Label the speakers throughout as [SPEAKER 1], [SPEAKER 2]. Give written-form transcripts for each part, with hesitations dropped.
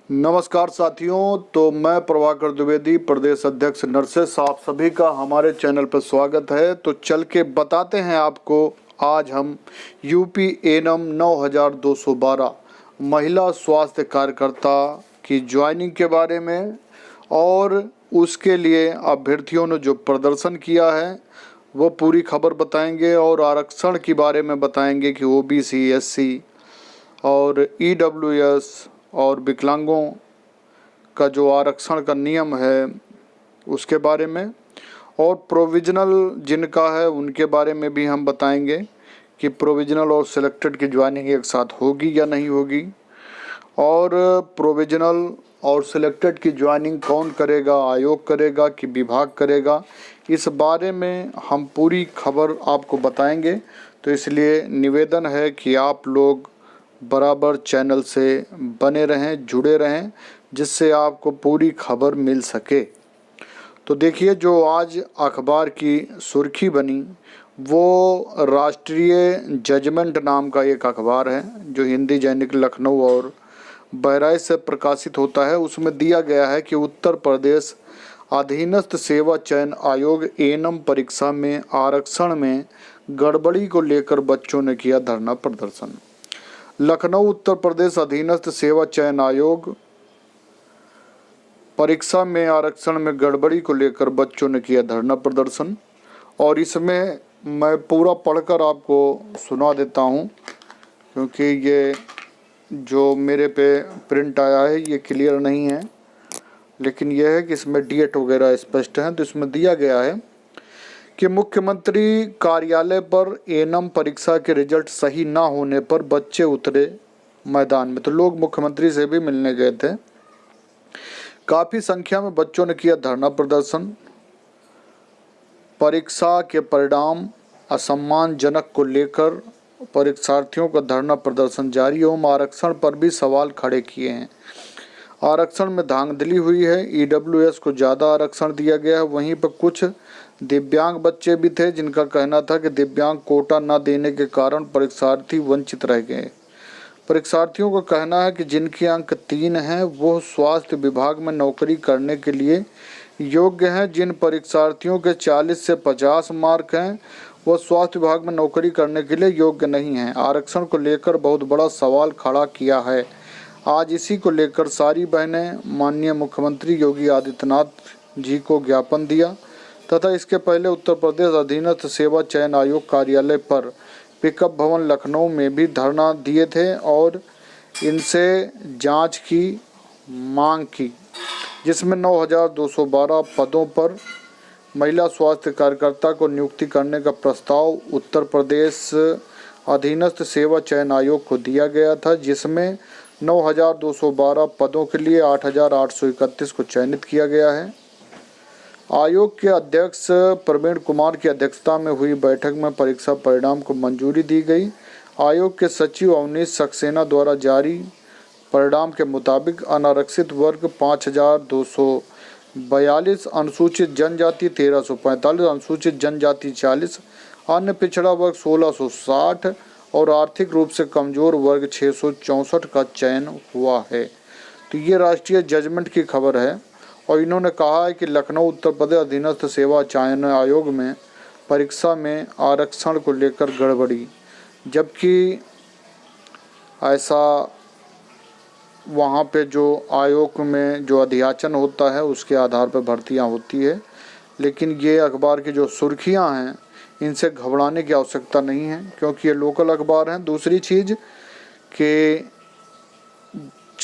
[SPEAKER 1] नमस्कार साथियों। तो मैं प्रभाकर द्विवेदी, प्रदेश अध्यक्ष नर्सेस, आप सभी का हमारे चैनल पर स्वागत है। तो चल के बताते हैं आपको, आज हम यूपी एनएम 9212 महिला स्वास्थ्य कार्यकर्ता की ज्वाइनिंग के बारे में और उसके लिए अभ्यर्थियों ने जो प्रदर्शन किया है वो पूरी खबर बताएंगे, और आरक्षण के बारे में बताएंगे कि ओबीसी, एससी और ईडब्ल्यूएस और विकलांगों का जो आरक्षण का नियम है उसके बारे में, और प्रोविजनल जिनका है उनके बारे में भी हम बताएंगे कि प्रोविजनल और सिलेक्टेड की ज्वाइनिंग एक साथ होगी या नहीं होगी, और प्रोविजनल और सिलेक्टेड की ज्वाइनिंग कौन करेगा, आयोग करेगा कि विभाग करेगा, इस बारे में हम पूरी खबर आपको बताएंगे। तो इसलिए निवेदन है कि आप लोग बराबर चैनल से बने रहें, जुड़े रहें, जिससे आपको पूरी खबर मिल सके। तो देखिए, जो आज अखबार की सुर्खी बनी वो राष्ट्रीय जजमेंट नाम का एक अखबार है जो हिंदी दैनिक लखनऊ और बहराइच से प्रकाशित होता है। उसमें दिया गया है कि उत्तर प्रदेश अधीनस्थ सेवा चयन आयोग एनएम परीक्षा में आरक्षण में गड़बड़ी को लेकर बच्चों ने किया धरना प्रदर्शन। लखनऊ उत्तर प्रदेश अधीनस्थ सेवा चयन आयोग परीक्षा में आरक्षण में गड़बड़ी को लेकर बच्चों ने किया धरना प्रदर्शन, और इसमें मैं पूरा पढ़कर आपको सुना देता हूं, क्योंकि ये जो मेरे पे प्रिंट आया है ये क्लियर नहीं है, लेकिन यह है कि इसमें डेट वगैरह स्पष्ट है। तो इसमें दिया गया है कि मुख्यमंत्री कार्यालय पर एनएम परीक्षा के रिजल्ट सही ना होने पर बच्चे उतरे मैदान में। तो लोग मुख्यमंत्री से भी मिलने गए थे। काफ़ी संख्या में बच्चों ने किया धरना प्रदर्शन। परीक्षा के परिणाम असम्मानजनक को लेकर परीक्षार्थियों का धरना प्रदर्शन जारी एवं आरक्षण पर भी सवाल खड़े किए हैं। आरक्षण में धांधली हुई है, ईडब्ल्यूएस को ज़्यादा आरक्षण दिया गया है। वहीं पर कुछ दिव्यांग बच्चे भी थे जिनका कहना था कि दिव्यांग कोटा न देने के कारण परीक्षार्थी वंचित रह गए। परीक्षार्थियों का कहना है कि जिनके अंक 3 हैं वो स्वास्थ्य विभाग में नौकरी करने के लिए योग्य हैं। जिन परीक्षार्थियों के 40 से 50 मार्क हैं वो स्वास्थ्य विभाग में नौकरी करने के लिए योग्य नहीं हैं। आरक्षण को लेकर बहुत बड़ा सवाल खड़ा किया है। आज इसी को लेकर सारी बहनें माननीय मुख्यमंत्री योगी आदित्यनाथ जी को ज्ञापन दिया तथा इसके पहले उत्तर प्रदेश अधीनस्थ सेवा चयन आयोग कार्यालय पर पिकअप भवन लखनऊ में भी धरना दिए थे और इनसे जांच की मांग की, जिसमें 9212 पदों पर महिला स्वास्थ्य कार्यकर्ता को नियुक्ति करने का प्रस्ताव उत्तर प्रदेश अधीनस्थ सेवा चयन आयोग को दिया गया था, जिसमें 9212 पदों के लिए 8831 को चयनित किया गया है। आयोग के अध्यक्ष प्रवीण कुमार की अध्यक्षता में हुई बैठक में परीक्षा परिणाम को मंजूरी दी गई। आयोग के सचिव अवनीश सक्सेना द्वारा जारी परिणाम के मुताबिक अनारक्षित वर्ग 5242, अनुसूचित जनजाति 1345, अनुसूचित जनजाति 40, अन्य पिछड़ा वर्ग 1660 और आर्थिक रूप से कमजोर वर्ग 664 का चयन हुआ है। तो ये राष्ट्रीय जजमेंट की खबर है, और इन्होंने कहा है कि लखनऊ उत्तर प्रदेश अधीनस्थ सेवा चयन आयोग में परीक्षा में आरक्षण को लेकर गड़बड़ी, जबकि ऐसा वहाँ पे जो आयोग में जो अध्याचन होता है उसके आधार पर भर्तियाँ होती है। लेकिन ये अखबार की जो सुर्खियाँ हैं इनसे घबराने की आवश्यकता नहीं है, क्योंकि ये लोकल अखबार हैं। दूसरी चीज़ कि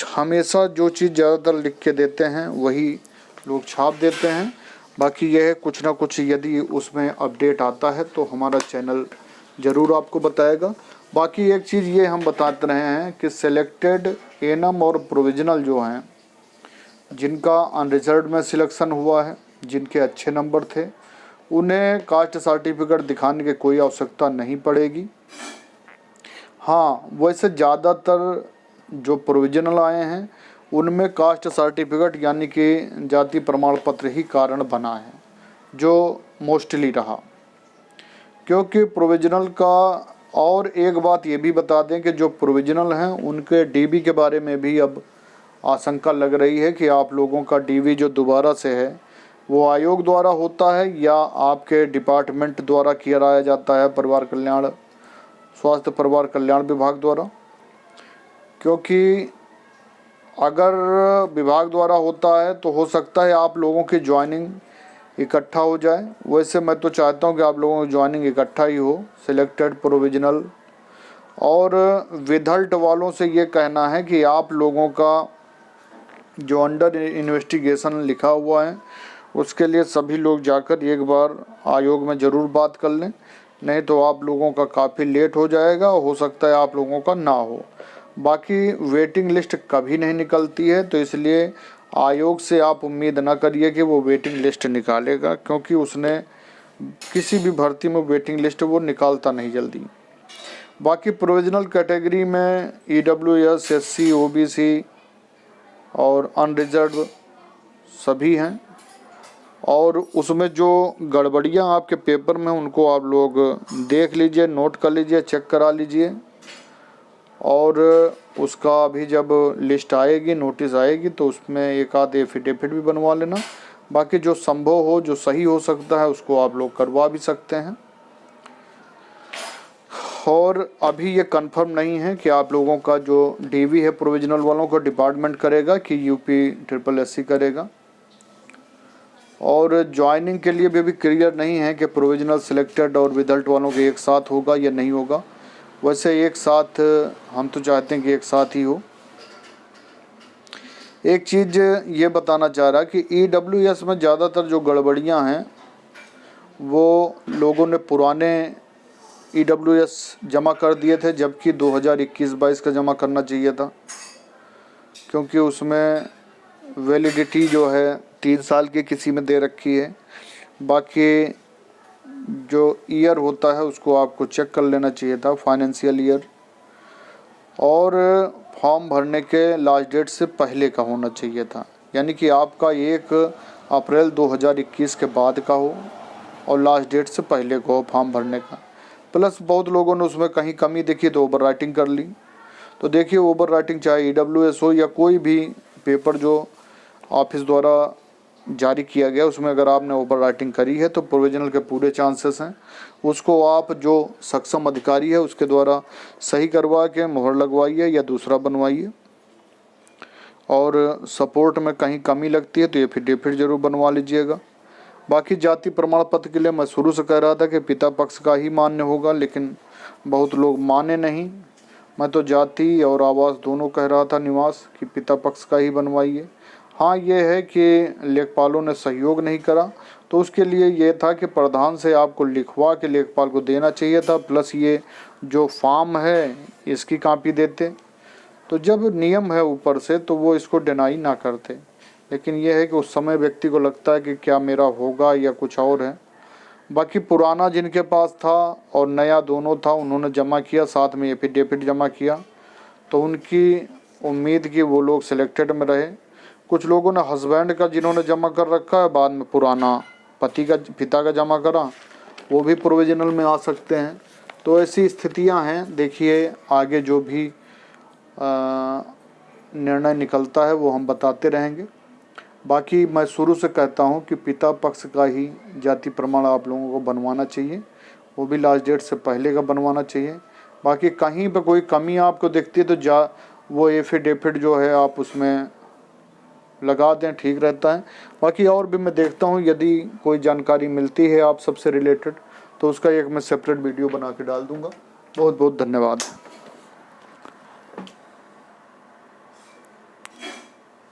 [SPEAKER 1] हमेशा जो चीज़ ज़्यादातर लिख के देते हैं वही लोग छाप देते हैं। बाकी यह है, कुछ ना कुछ यदि उसमें अपडेट आता है तो हमारा चैनल ज़रूर आपको बताएगा। बाकी एक चीज़ ये हम बताते रहे हैं कि सिलेक्टेड एनएम और प्रोविजनल जो हैं, जिनका अनरिजर्व में सिलेक्शन हुआ है, जिनके अच्छे नंबर थे, उन्हें कास्ट सर्टिफिकेट दिखाने की कोई आवश्यकता नहीं पड़ेगी। हाँ, वैसे ज़्यादातर जो प्रोविजनल आए हैं उनमें कास्ट सर्टिफिकेट यानी कि जाति प्रमाण पत्र ही कारण बना है, जो मोस्टली रहा। क्योंकि प्रोविजनल का, और एक बात ये भी बता दें कि जो प्रोविजनल हैं उनके डीबी के बारे में भी अब आशंका लग रही है कि आप लोगों का डीवी जो दोबारा से है वो आयोग द्वारा होता है या आपके डिपार्टमेंट द्वारा कराया जाता है, स्वास्थ्य परिवार कल्याण विभाग द्वारा। क्योंकि अगर विभाग द्वारा होता है तो हो सकता है आप लोगों की ज्वाइनिंग इकट्ठा हो जाए। वैसे मैं तो चाहता हूं कि आप लोगों की ज्वाइनिंग इकट्ठा ही हो, सिलेक्टेड, प्रोविजनल। और विधल्ट वालों से ये कहना है कि आप लोगों का जो अंडर इन्वेस्टिगेशन लिखा हुआ है उसके लिए सभी लोग जाकर एक बार आयोग में ज़रूर बात कर लें, नहीं तो आप लोगों का काफ़ी लेट हो जाएगा और हो सकता है आप लोगों का ना हो। बाकी वेटिंग लिस्ट कभी नहीं निकलती है, तो इसलिए आयोग से आप उम्मीद ना करिए कि वो वेटिंग लिस्ट निकालेगा, क्योंकि उसने किसी भी भर्ती में वेटिंग लिस्ट वो निकालता नहीं जल्दी। बाकी प्रोविजनल कैटेगरी में EWS, SC, OBC और अनरिजर्व सभी हैं। और उसमें जो गड़बड़ियां आपके पेपर में उनको आप लोग देख लीजिए, नोट कर लीजिए, चेक करा लीजिए। और उसका अभी जब लिस्ट आएगी, नोटिस आएगी, तो उसमें एक आध एफिडेविट भी बनवा लेना। बाकी जो संभव हो, जो सही हो सकता है उसको आप लोग करवा भी सकते हैं। और अभी ये कंफर्म नहीं है कि आप लोगों का जो डीवी है प्रोविजनल वालों को डिपार्टमेंट करेगा कि UPSSC करेगा। और ज्वाइनिंग के लिए भी अभी क्लियर नहीं है कि प्रोविजनल, सिलेक्टेड और विदल्ट वालों के एक साथ होगा या नहीं होगा। वैसे एक साथ हम तो चाहते हैं कि एक साथ ही हो। एक चीज़ ये बताना चाह रहा कि EWS में ज़्यादातर जो गड़बड़ियां हैं वो लोगों ने पुराने EWS जमा कर दिए थे, जबकि 2021-22 का जमा करना चाहिए था, क्योंकि उसमें वैलिडिटी जो है 3 साल की किसी में दे रखी है। बाकी जो ईयर होता है उसको आपको चेक कर लेना चाहिए था, फाइनेंशियल ईयर। और फॉर्म भरने के लास्ट डेट से पहले का होना चाहिए था, यानी कि आपका 1 अप्रैल 2021 के बाद का हो और लास्ट डेट से पहले का हो फॉर्म भरने का। प्लस बहुत लोगों ने उसमें कहीं कमी देखी तो ओवर राइटिंग कर ली। तो देखिए, ओवर राइटिंग चाहे EWS हो या कोई भी पेपर जो ऑफिस द्वारा जारी किया गया, उसमें अगर आपने ओवर राइटिंग करी है तो प्रोविजनल के पूरे चांसेस हैं। उसको आप जो सक्षम अधिकारी है उसके द्वारा सही करवा के मोहर लगवाइए या दूसरा बनवाइए। और सपोर्ट में कहीं कमी लगती है तो एफिडेविट जरूर बनवा लीजिएगा। बाकी जाति प्रमाण पत्र के लिए मैं शुरू से कह रहा था कि पिता पक्ष का ही मान्य होगा, लेकिन बहुत लोग माने नहीं। मैं तो जाति और आवास दोनों कह रहा था, निवास, कि पिता पक्ष का ही बनवाइए। हाँ, ये है कि लेखपालों ने सहयोग नहीं करा, तो उसके लिए ये था कि प्रधान से आपको लिखवा के लेखपाल को देना चाहिए था, प्लस ये जो फॉर्म है इसकी कॉपी देते। तो जब नियम है ऊपर से तो वो इसको डिनाई ना करते। लेकिन यह है कि उस समय व्यक्ति को लगता है कि क्या मेरा होगा या कुछ और है। बाकी पुराना जिनके पास था और नया दोनों था, उन्होंने जमा किया, साथ में एफिडेविट जमा किया, तो उनकी उम्मीद की वो लोग सिलेक्टेड में रहे। कुछ लोगों ने हस्बैंड का जिन्होंने जमा कर रखा है, बाद में पुराना पिता का जमा करा, वो भी प्रोविजनल में आ सकते हैं। तो ऐसी स्थितियां हैं। देखिए, आगे जो भी निर्णय निकलता है वो हम बताते रहेंगे। बाकी मैं शुरू से कहता हूं कि पिता पक्ष का ही जाति प्रमाण आप लोगों को बनवाना चाहिए, वो भी लास्ट डेट से पहले का बनवाना चाहिए। बाकी कहीं पे कोई कमी आपको दिखती है तो वो एफिडेविट जो है आप उसमें लगा दें, ठीक रहता है। बाकी और भी मैं देखता हूं, यदि कोई जानकारी मिलती है आप सबसे रिलेटेड तो उसका एक मैं सेपरेट वीडियो बना के डाल दूंगा। बहुत बहुत धन्यवाद।